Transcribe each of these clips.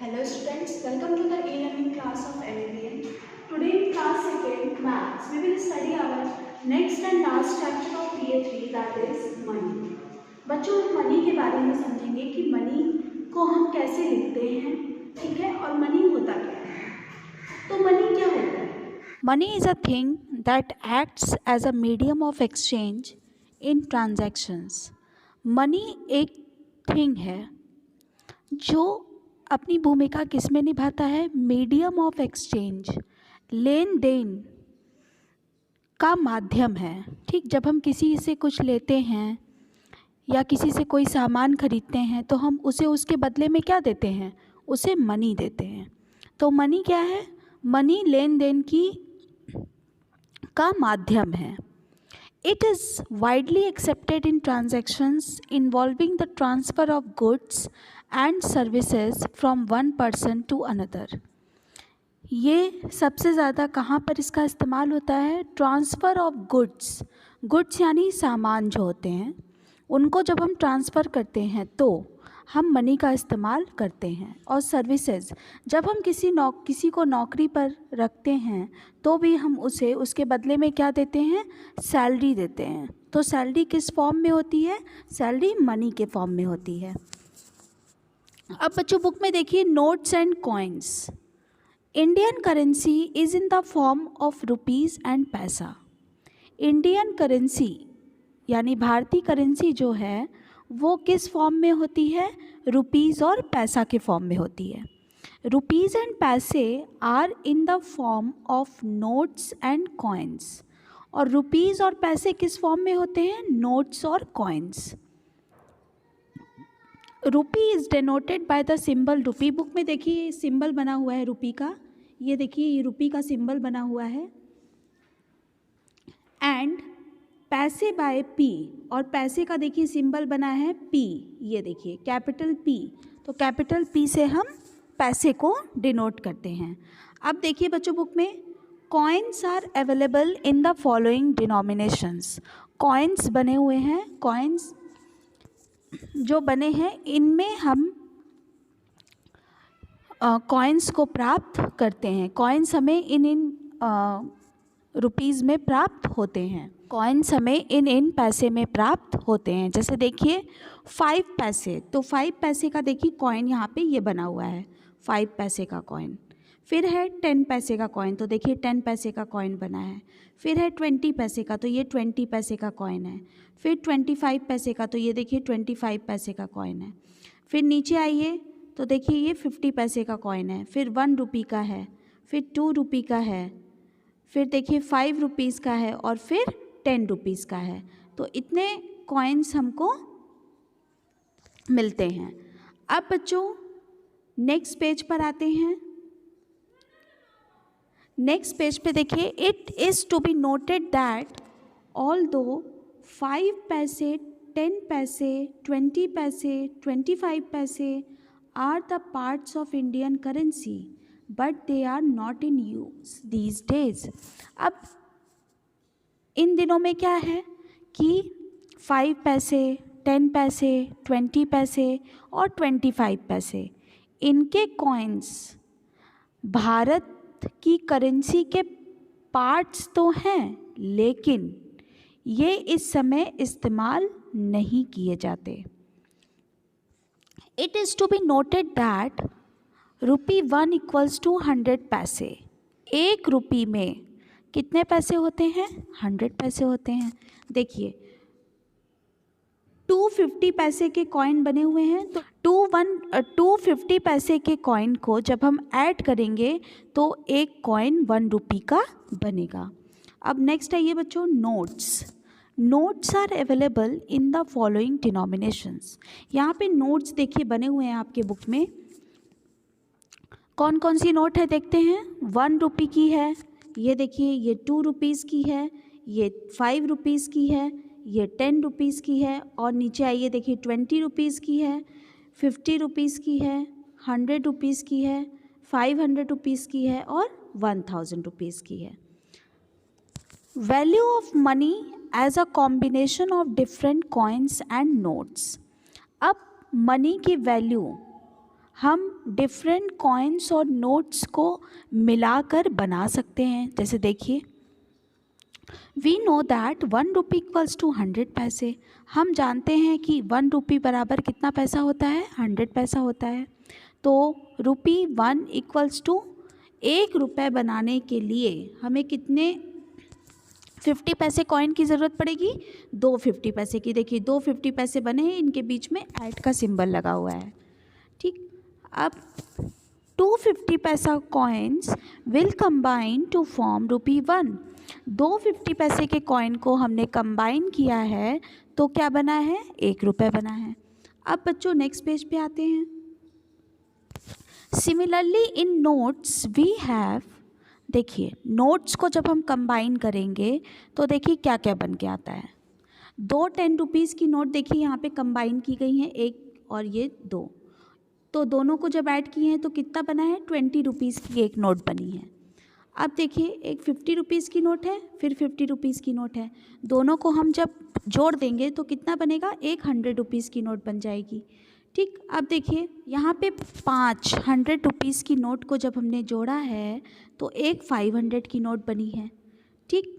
Hello students, welcome to the e-learning class of MBA. Today in class 2nd Maths, we will study our next and last chapter of PA3 that is money. बच्चों हम money के बारे में समझेंगे कि money को हम कैसे लिखते हैं, ठीक है, और मनी होता क्या है। तो मनी क्या होता है? Money is a thing that acts as a medium of exchange in transactions. Money एक थिंग है जो अपनी भूमिका किस में निभाता है, मीडियम ऑफ एक्सचेंज, लेन देन का माध्यम है। ठीक, जब हम किसी से कुछ लेते हैं या किसी से कोई सामान खरीदते हैं तो हम उसे उसके बदले में क्या देते हैं, उसे मनी देते हैं। तो मनी क्या है, मनी लेन देन की का माध्यम है। It is widely accepted in transactions involving the transfer of goods and services from one person to another. ये सबसे ज़्यादा कहाँ पर इसका इस्तेमाल होता है, ट्रांसफ़र ऑफ गुड्स। गुड्स यानी सामान जो होते हैं, उनको जब हम ट्रांसफ़र करते हैं तो हम मनी का इस्तेमाल करते हैं। और सर्विसेज, जब हम किसी को नौकरी पर रखते हैं तो भी हम उसे उसके बदले में क्या देते हैं, सैलरी देते हैं। तो सैलरी किस फॉर्म में होती है, सैलरी मनी के फॉर्म में होती है। अब बच्चों बुक में देखिए, notes and coins. Indian currency is in the form of rupees and पैसा। इंडियन करेंसी यानी भारतीय करेंसी जो है वो किस फॉर्म में होती है, रुपीज़ और पैसा के फॉर्म में होती है। Rupees and paise are in the form of notes and coins. और रुपीज़ और पैसे किस फॉर्म में होते हैं, नोट्स और coins. Rupee is denoted by the symbol rupee. Book में देखिए सिंबल बना हुआ है रुपी का, ये देखिए ये रुपी का सिंबल बना हुआ है। एंड पैसे बाय पी, और पैसे का देखिए सिंबल बना है पी, ये देखिए कैपिटल पी। तो कैपिटल पी से हम पैसे को डिनोट करते हैं। अब देखिए बच्चों बुक में, coins are available in the following denominations. Coins बने हुए हैं, कॉइन्स जो बने हैं इनमें हम कॉइन्स को प्राप्त करते हैं। कॉइन्स हमें इन रुपीज़ में प्राप्त होते हैं, कॉइन्स हमें इन पैसे में प्राप्त होते हैं। जैसे देखिए 5 पैसे, तो 5 पैसे का देखिए कॉइन यहाँ पे ये बना हुआ है, 5 पैसे का कॉइन। फिर है 10 पैसे का कॉइन, तो देखिए 10 पैसे का कॉइन बना है। फिर है 20 पैसे का, तो ये 20 पैसे का कॉइन है। फिर 25 पैसे का, तो ये देखिए 25 पैसे का कॉइन है। फिर नीचे आइए तो देखिए ये 50 पैसे का कॉइन है। फिर 1 रुपी का है, फिर 2 रुपी का है, फिर देखिए 5 रुपीज़ का है, और फिर 10 रुपीज़ का है। तो इतने कॉइन्स हमको मिलते हैं। अब बच्चों नेक्स्ट पेज पर आते हैं। नेक्स्ट पेज पे देखिए, it is to be noted that all दो 5 paise, 10 paise, 20 paise, 25 paise are the parts of Indian currency but they are not in use these days. अब इन दिनों में क्या है कि 5 पैसे, 10 पैसे, 20 पैसे और 25 पैसे, इनके कॉइन्स भारत की करेंसी के पार्ट्स तो हैं, लेकिन ये इस समय इस्तेमाल नहीं किए जाते। It is to be noted that ₹1 equals to 100 paise. 1 रुपये में कितने पैसे होते हैं, 100 पैसे होते हैं। देखिए 250 पैसे के कॉइन बने हुए हैं, तो 250 पैसे के कॉइन को जब हम ऐड करेंगे तो एक कॉइन 1 रुपये का बनेगा। अब नेक्स्ट है ये बच्चों notes. Notes are available in the following denominations. यहाँ पे नोट्स देखिए बने हुए हैं आपके बुक में। कौन कौन सी नोट है देखते हैं। 1 रुपये की है, ये देखिए ये 2 रुपीज़ की है, ये 5 रुपीज़ की है, ये 10 रुपीज़ की है, और नीचे आइए देखिए 20 रुपीज़ की है, 50 रुपीज़ की है, 100 रुपीज़ की है, 500 रुपीज़ की है, और 1000 रुपीज़ की है। Value of money as a combination of different coins and notes. अब मनी की वैल्यू हम डिफरेंट कॉइन्स और नोट्स को मिलाकर बना सकते हैं। जैसे देखिए, we know that 1 rupee equals to 100 paise. हम जानते हैं कि 1 रुपी बराबर कितना पैसा होता है, 100 पैसा होता है। तो ₹1 इक्वल्स टू 1 रुपये बनाने के लिए हमें कितने 50 पैसे कॉइन की ज़रूरत पड़ेगी, 2 50 पैसे की। देखिए 2 50 पैसे बने हैं, इनके बीच में ऐड का सिंबल लगा हुआ है। ठीक, अब 250 paisa coins will combine to form ₹1। 2 50 पैसे के कॉइन को हमने कंबाइन किया है तो क्या बना है, 1 रुपये बना है। अब बच्चों नेक्स्ट पेज पे आते हैं। Similarly in notes we have, देखिए नोट्स को जब हम कंबाइन करेंगे तो देखिए क्या क्या बन के आता है। 2 10 रुपीज़ की नोट देखिए यहाँ पे कंबाइन की गई हैं, एक और ये 2, तो दोनों को जब ऐड किए हैं तो कितना बना है, 20 रुपीज़ की एक नोट बनी है। अब देखिए एक 50 रुपीज़ की नोट है, फिर 50 रुपीज़ की नोट है, दोनों को हम जब जोड़ देंगे तो कितना बनेगा, एक 100 रुपीज़ की नोट बन जाएगी। ठीक, अब देखिए यहाँ पे 5 100 रुपीज़ की नोट को जब हमने जोड़ा है तो एक 500 की नोट बनी है। ठीक,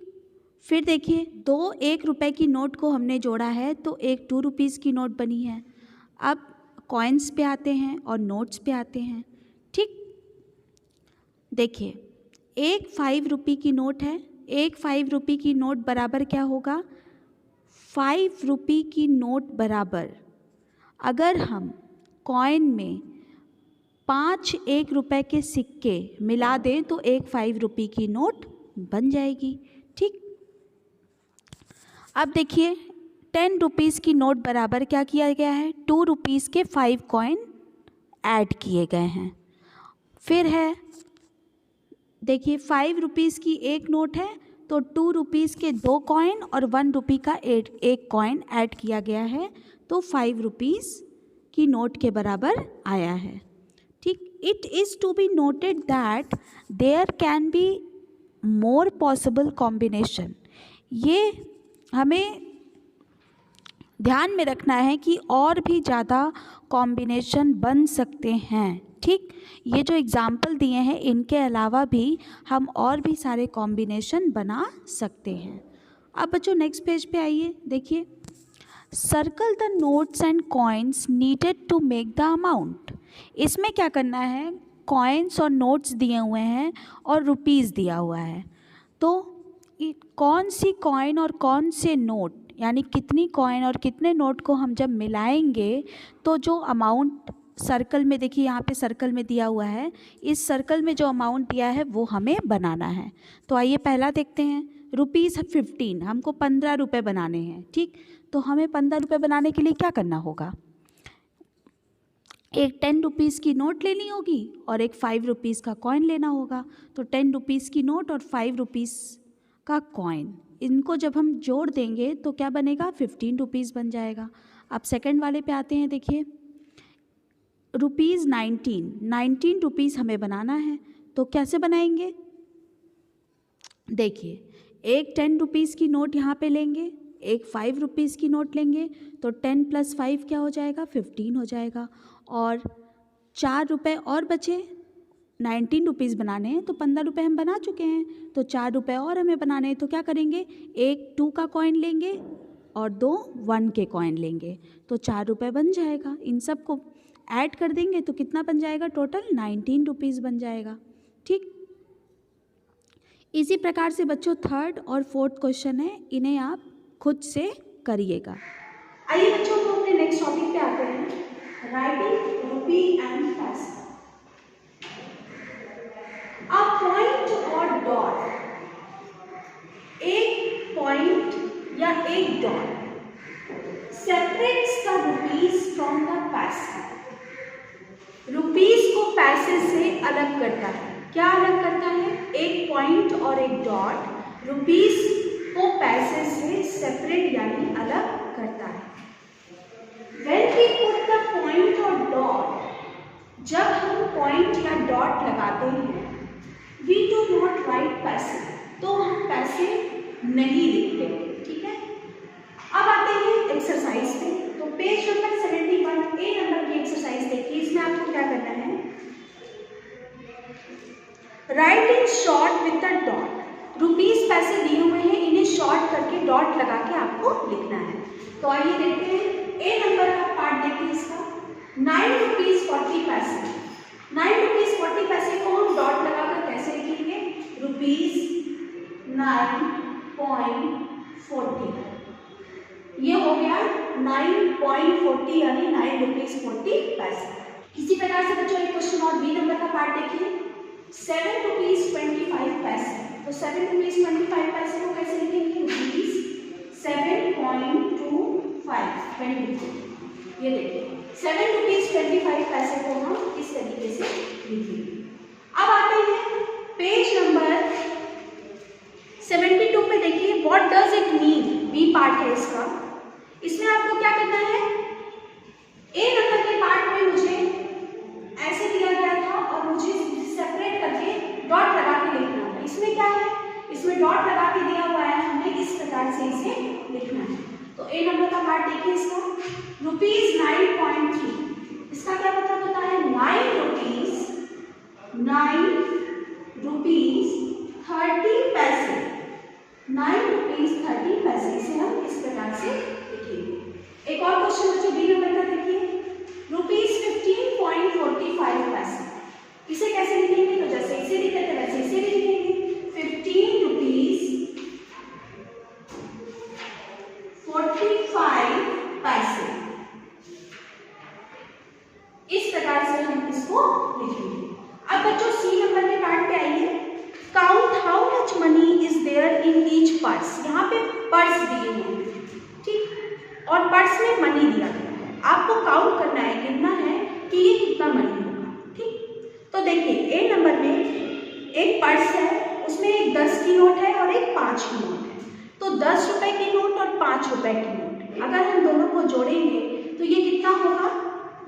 फिर देखिए 2 1 रुपये की नोट को हमने जोड़ा है तो एक 2 रुपीज़ की नोट बनी है। अब कॉइन्स पे आते हैं और नोट्स पे आते हैं। ठीक, देखिए एक 5 रुपये की नोट है, एक 5 रुपये की नोट बराबर क्या होगा, 5 रुपये की नोट बराबर अगर हम कॉइन में 5 1 रुपये के सिक्के मिला दें तो एक 5 रुपये की नोट बन जाएगी। ठीक, अब देखिए 10 रुपीज़ की नोट बराबर क्या किया गया है, 2 रुपीज़ के 5 कॉइन ऐड किए गए हैं। फिर है देखिए 5 रुपीज़ की एक नोट है तो 2 रुपीज़ के 2 कॉइन और 1 रुपये का एक कॉइन ऐड किया गया है तो 5 रुपीज़ की नोट के बराबर आया है। ठीक, it is to be noted that there can be more possible combination. ये हमें ध्यान में रखना है कि और भी ज़्यादा कॉम्बिनेशन बन सकते हैं। ठीक, ये जो एग्ज़ाम्पल दिए हैं इनके अलावा भी हम और भी सारे कॉम्बिनेशन बना सकते हैं। अब बच्चों नेक्स्ट पेज पे आइए, देखिए circle the notes and coins needed to make the amount. इसमें क्या करना है, कॉइन्स और नोट्स दिए हुए हैं और रुपीज़ दिया हुआ है, तो कौन सी कॉइन और कौन से नोट, यानी कितनी कॉइन और कितने नोट को हम जब मिलाएंगे तो जो अमाउंट सर्कल में, देखिए यहाँ पे सर्कल में दिया हुआ है, इस सर्कल में जो अमाउंट दिया है वो हमें बनाना है। तो आइए पहला देखते हैं, ₹15, हमको 15 रुपये बनाने हैं। ठीक, तो हमें 15 रुपये बनाने के लिए क्या करना होगा, एक 10 रुपीज़ की नोट लेनी होगी और एक 5 रुपीज़ का कॉइन लेना होगा। तो 10 रुपीज़ की नोट और 5 रुपीज़ का कॉइन, इनको जब हम जोड़ देंगे तो क्या बनेगा, 15 रुपीज़ बन जाएगा। अब सेकंड वाले पे आते हैं, देखिए ₹19 रुपीज़ हमें बनाना है, तो कैसे बनाएंगे, देखिए एक 10 रुपीज़ की नोट यहाँ पे लेंगे, एक 5 रुपीज़ की नोट लेंगे, तो 10 + 5 क्या हो जाएगा, 15 हो जाएगा। और 4 रुपये और बचे, 19 रुपीज़ बनाने हैं तो 15 रुपये हम बना चुके हैं, तो 4 रुपये और हमें बनाने हैं, तो क्या करेंगे, एक 2 का कॉइन लेंगे और 2 1 के कॉइन लेंगे, तो 4 रुपये बन जाएगा। इन सब को ऐड कर देंगे तो कितना बन जाएगा, टोटल 19 रुपीज़ बन जाएगा। ठीक, इसी प्रकार से बच्चों थर्ड और फोर्थ क्वेश्चन है, इन्हें आप खुद से करिएगा। आइए बच्चों हम अपने नेक्स्ट टॉपिक पे आते हैं, राइटिंग रुपी एंड पैसा। अ पॉइंट और डॉट, एक पॉइंट या एक dot separates the rupees from the पैसा। रुपीज को पैसे से अलग करता है। क्या अलग करता है, एक पॉइंट और एक डॉट रुपीज को पैसे से सेपरेट यानी अलग करता है। When we put the point or dot, जब हम पॉइंट या डॉट लगाते हैं, we do not write पैसे, तो हम पैसे नहीं लिखते। ठीक है, अब आते हैं एक्सरसाइज पे। तो पेज नंबर 71 ए नंबर की एक्सरसाइज देखिए, इसमें आपको क्या करना right in short with the dot. Rupees पैसे दिए हुए हैं, इन्हें शॉर्ट करके डॉट लगा के आपको लिखना है। तो आइए देखते हैं ए नंबर का पार्ट। देखिए इसका 9 रुपीज 40 पैसे। 9 रुपीज 40 पैसे को हम डॉट लगाकर कैसे लिखेंगे? रुपीज 9.40। ये हो गया 9.40 यानी 9 रुपीज 40 पैसे। इसी प्रकार से बच्चों एक क्वेश्चन और बी नंबर का पार्ट देखिए 7 रुपीज 25 पैसे। तो 7 रुपीज 25 पैसे को कैसे लिखेंगे? रुपीज 7.25। ये देखिए 7 रुपीज 25 पैसे को हम इस तरीके से लिखेंगे। अब आते हैं पेज नंबर 72 पे। देखिए what does it mean, B part है इसका। इसमें आपको क्या करना है? ए नंबर के पार्ट में मुझे ऐसे दिया गया था और मुझे सेपरेट करके डॉट लगा के लिखना था। इसमें क्या है? इसमें डॉट लगा के दिया हुआ है, हमें इस प्रकार से इसे लिखना है। तो ए नंबर का पार्ट देखिए इसका रुपीज 9.3। इसका क्या मतलब होता है? 9 रुपीज 30 पैसे। 9 रुपीज 30 पैसे से हम इस प्रकार से लिखेंगे। एक और क्वेश्चन बच्चों बी नंबर का देखिए रुपीज 15.45 पैसे। इसे कैसे लिखेंगे? तो जैसे इसे लिखे थे वैसे इसे भी लिखेंगे 15 रुपीज 45 पैसे। इस प्रकार से हम इसको लिखेंगे। अब बच्चों सी नंबर के पार्ट पे आइए। Count how much money is there in each purse. यहाँ पे पर्स दिए हैं, ठीक, और पर्स में मनी दिया गया है। आपको काउंट करना है, गिनना है कि ये कितना मनी होगा, ठीक। तो देखिए ए नंबर में एक पर्स है, उसमें एक 10 की नोट है और एक 5 की नोट है। तो 10 रुपए की नोट और 5 रुपए की नोट, अगर हम दोनों को जोड़ेंगे तो ये कितना होगा?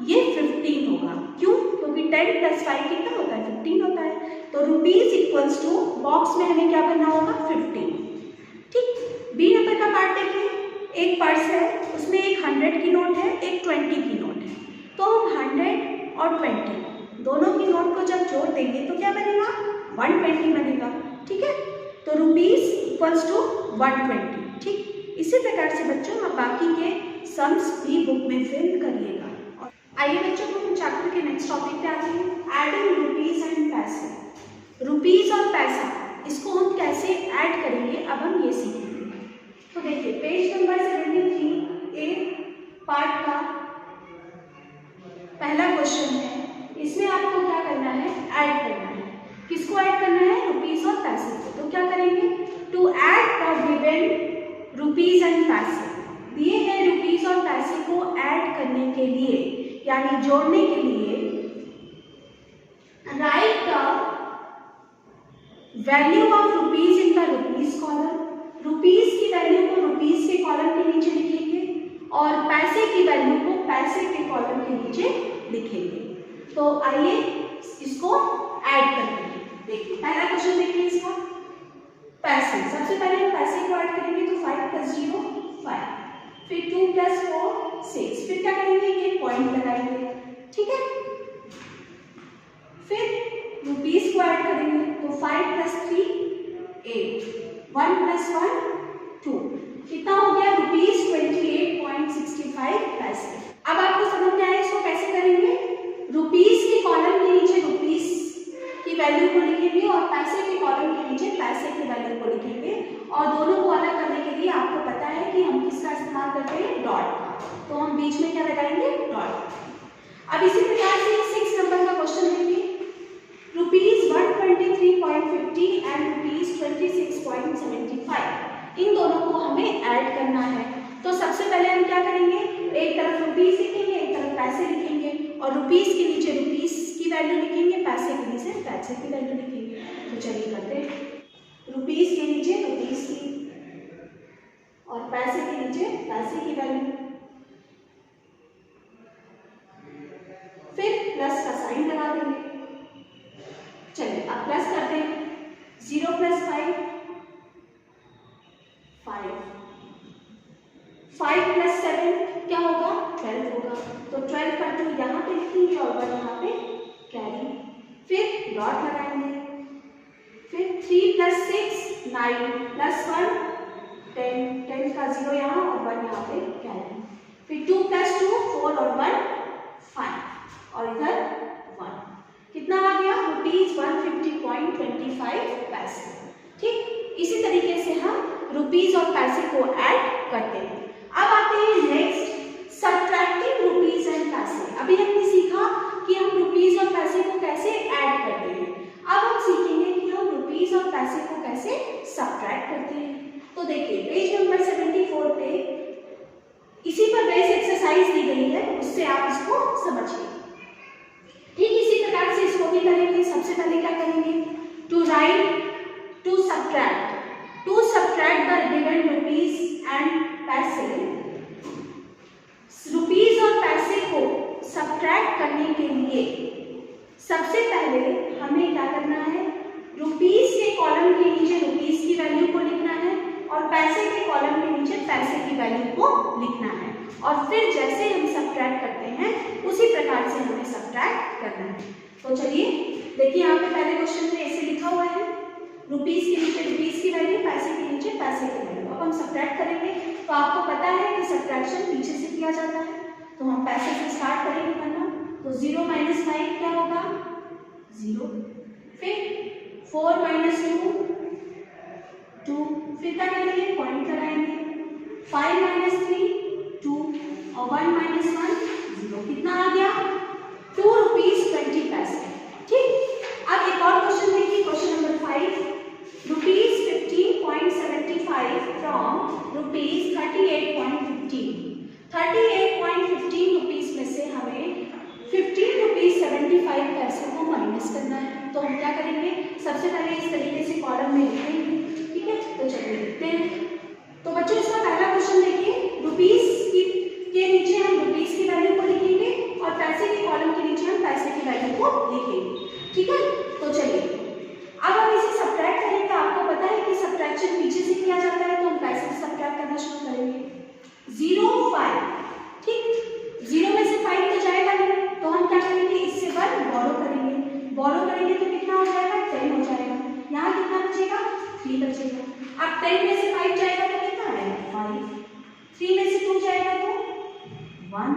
ये 15 होगा। क्यों? क्योंकि 10 + 5 कितना होता है? 15 होता है। तो रुपीज इक्वल्स टू बॉक्स में हमें क्या करना होगा? 15, ठीक। बी नंबर का पार्ट देखिए एक पर्स है, उसमें एक 100 की नोट है, एक 20 की नोट है। तो हम 100 और 20 दोनों की नोट को जब जोड़ देंगे तो क्या बनेगा? 120 बनेगा, ठीक है। तो रुपीज इक्वल्स टू 120, ठीक। इसी प्रकार से बच्चों आप बाकी के सम्स भी बुक में फिल करिएगा। आइए बच्चों को हम चैप्टर के नेक्स्ट टॉपिक पे आते हैं, एडिंग रुपीज एंड पैसे। रुपीज और पैसा इसको हम कैसे ऐड करेंगे अब हम ये सीखेंगे। तो देखिए पेज नंबर 73 ए पार्ट का पहला क्वेश्चन है। इसमें आपको क्या करना है? ऐड करना है। किसको ऐड करना है? रुपीज और पैसे को। तो क्या करेंगे? To add the given rupees and paise, दिए गए रुपीज और पैसे को ऐड करने के लिए यानी जोड़ने के लिए right the value of rupees in the rupees column. Rupees की वैल्यू को रुपीज के कॉलम के नीचे लिखेंगे और पैसे की वैल्यू को पैसे के कॉलम के नीचे लिखेंगे। तो आइए इसको ऐड करते हैं। देखिए पहला क्वेश्चन देखिए इसका पैसे। सबसे पहले हम पैसे को ऐड करेंगे तो 5 + 0 5, फिर 2 + 4 6, फिर क्या करेंगे? ये पॉइंट लगाएंगे, ठीक है। फिर रुपीज को ऐड करेंगे तो 5 + 3 8, 1 + 1 2, कितना हो गया? रुपीज 28.65 पैसे। अब आपको समझ में आया इसको कैसे करेंगे? रुपीज के कॉलम के नीचे रुपीज की वैल्यू को लिखेंगे और पैसे के कॉलम के नीचे पैसे की वैल्यू को लिखेंगे और दोनों को अलग करने के लिए आपको पता है कि हम किसका इस्तेमाल करते हैं? डॉट का। तो हम बीच में क्या लगाएंगे? डॉट। अब इसी प्रकार से 6 नंबर का क्वेश्चन देखिए रुपीज 123.50 एंड रुपीज 26.75, इन दोनों को हमें ऐड करना है। तो सबसे पहले हम क्या करेंगे? एक तरफ रुपीज लिखेंगे, एक तरफ पैसे लिखेंगे और रुपीज के नीचे रुपीज की वैल्यू लिखेंगे, पैसे के नीचे पैसे की वैल्यू लिखेंगे। तो चलिए करते हैं। रुपीज के नीचे रुपीज की और पैसे के नीचे पैसे की वैल्यू, फिर प्लस का साइन लगा देंगे। चलिए अब प्लस करते हैं। 0 + 5 5, 5 + 7 क्या होगा? 12 होगा। तो 12 का 2 यहाँ पे लिखेंगे और 1 यहाँ पे कैरी, फिर डॉट लगाएंगे। फिर 3 + 6 9 + 1 10 10 का 0 यहाँ और 1 यहाँ पे कैरी, फिर 2 + 2 4 और 1 5 और इधर 1, कितना आ गया ₹150.25। ठीक, इसी तरीके से हम रुपीस और पैसे को ऐड करते हैं। अब आते हैं नेक्स्ट सब्ट्रैक्टिंग रुपीस एंड पैसे। अभी हमने सीखा कि हम रुपीस और पैसे को कैसे ऐड करते हैं, अब हम सीखेंगे कि हम रुपीस और पैसे को कैसे सब्ट्रैक्ट करते हैं। तो देखिए पेज नंबर 74 पे इसी पर बेस एक्सरसाइज दी गई है, उससे आप इसको समझिए। ठीक इसी प्रकार से इसको भी करेंगे। सबसे पहले क्या करेंगे, to subtract the given rupees and paise. Rupees और पैसे को सब्ट्रैक्ट करने के लिए सबसे पहले हमें क्या करना है, रुपीस के कॉलम के नीचे रुपीस की वैल्यू को लिखना है और पैसे के कॉलम के नीचे पैसे की वैल्यू को लिखना है, और फिर जैसे हम सब्ट्रैक्ट करते हैं उसी प्रकार से हमें सब्ट्रैक्ट करना है। तो चलिए देखिए, यहाँ पे पहले क्वेश्चन में ऐसे लिखा हुआ है, रुपीस के नीचे रुपीस की वैल्यू, पैसे के नीचे पैसे की वैल्यू। अब हम सब्ट्रैक्ट करेंगे तो आपको पता है कि सब्ट्रैक्शन पीछे से किया जाता है, तो हम पैसे से स्टार्ट करेंगे करना। तो 0 - 5 क्या होगा 0, फिर 4 - 2 2, फिर क्या करेंगे पॉइंट लगाएंगे, 5 - 3 2 और 1 - 1 0, कितना आ गया ₹2.20। ठीक, अब एक और क्वेश्चन देखिए, क्वेश्चन नंबर 5, ₹15.75 फ्रॉम ₹38.15। 38.15 रुपीस में से हमें ₹15.75 को माइनस करना है। तो हम क्या करेंगे, सबसे पहले इस तरीके से कॉलम में लिखेंगे। ठीक है, तो चलिए लिखते हैं। तो बच्चों इसका पहला क्वेश्चन देखिए, रुपीस के नीचे हम रुपीस की वैल्यू को लिखेंगे और पैसे के कॉलम के नीचे हम पैसे की वैल्यू को लिखेंगे। ठीक है, तो चलिए अब हम इसे सब्ट्रैक्ट करेंगे। आपको पता है कि सब्ट्रैक्शन पीछे से किया जाता है, तो हम पैसे से सब्ट्रैक्ट करना शुरू करेंगे। 0 5, ठीक 0 में से 5 तो जाएगा नहीं, तो हम क्या करेंगे, इससे 1 बोरो करेंगे तो कितना हो जाएगा 10 हो जाएगा। यहाँ कितना बचेगा 3 बचेगा। अब 10 में से 5 जाएगा तो कितना आएगा 5, 3 में से 2 जाएगा तो 1।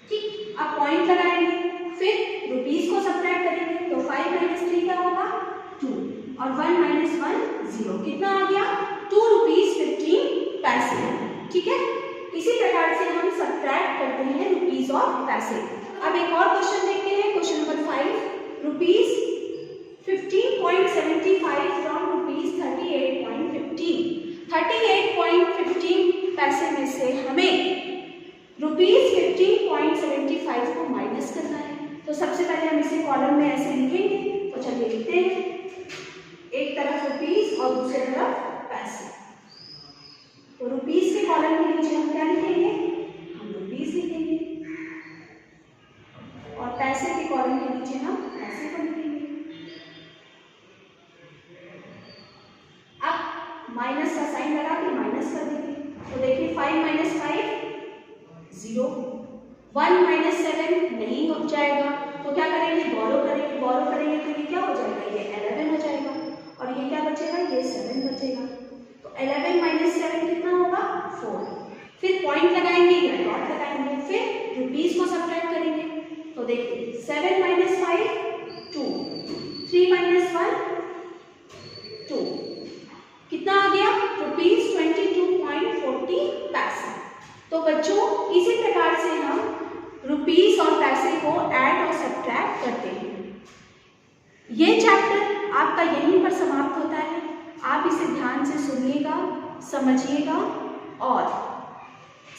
ठीक, अब पॉइंट लगाएंगे, फिर रुपीस को सब्ट्रैक्ट करेंगे, तो 5 - 3 क्या होगा 2 और 1 - 1 0, कितना आ गया ₹2.15। ठीक है, इसी प्रकार से हम सब्ट्रैक्ट करते हैं रुपीस और पैसे। अब एक और क्वेश्चन देखते हैं, क्वेश्चन नंबर 5, ₹15.75 फ्रॉम ₹38.15। 38.15 में से हमें ₹15.75 को माइनस करना है। तो सबसे पहले हम इसे कॉलम में ऐसे लिखेंगे। तो चलिए लिखते हैं, एक तरफ रुपीस और दूसरी तरफ पैसे। तो रुपीस के कॉलम के नीचे हम क्या लिखेंगे, हम रुपीस लिखेंगे, और पैसे के कॉलम के नीचे हम पैसे को लिखेंगे। अब माइनस का साइन लगा के माइनस कर देंगे। तो देखिए 5 - 5 0, 1 - 7 नहीं हो जाएगा, तो क्या करेंगे बोरो करेंगे तो ये क्या हो जाएगा, ये 11 हो जाएगा, और ये क्या बचेगा, ये 7 बचेगा। तो 11 - 7 कितना होगा 4, फिर पॉइंट लगाएंगे या डॉट लगाएंगे, फिर रुपीस को सब्ट्रैक्ट करेंगे। तो देखिए 7 - 5 2, 3 - 1 2, कितना आ गया ₹22.40। तो बच्चों इसी प्रकार से हम रुपीस और पैसे को ऐड और सब्ट्रैक्ट करते हैं। ये चैप्टर आपका यहीं पर समाप्त होता है। आप इसे ध्यान से सुनिएगा, समझिएगा, और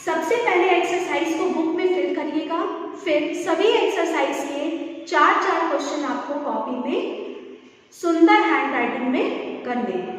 सबसे पहले एक्सरसाइज को बुक में फिल करिएगा, फिर सभी एक्सरसाइज के 4 क्वेश्चन आपको कॉपी में सुंदर हैंडराइटिंग में करने हैं।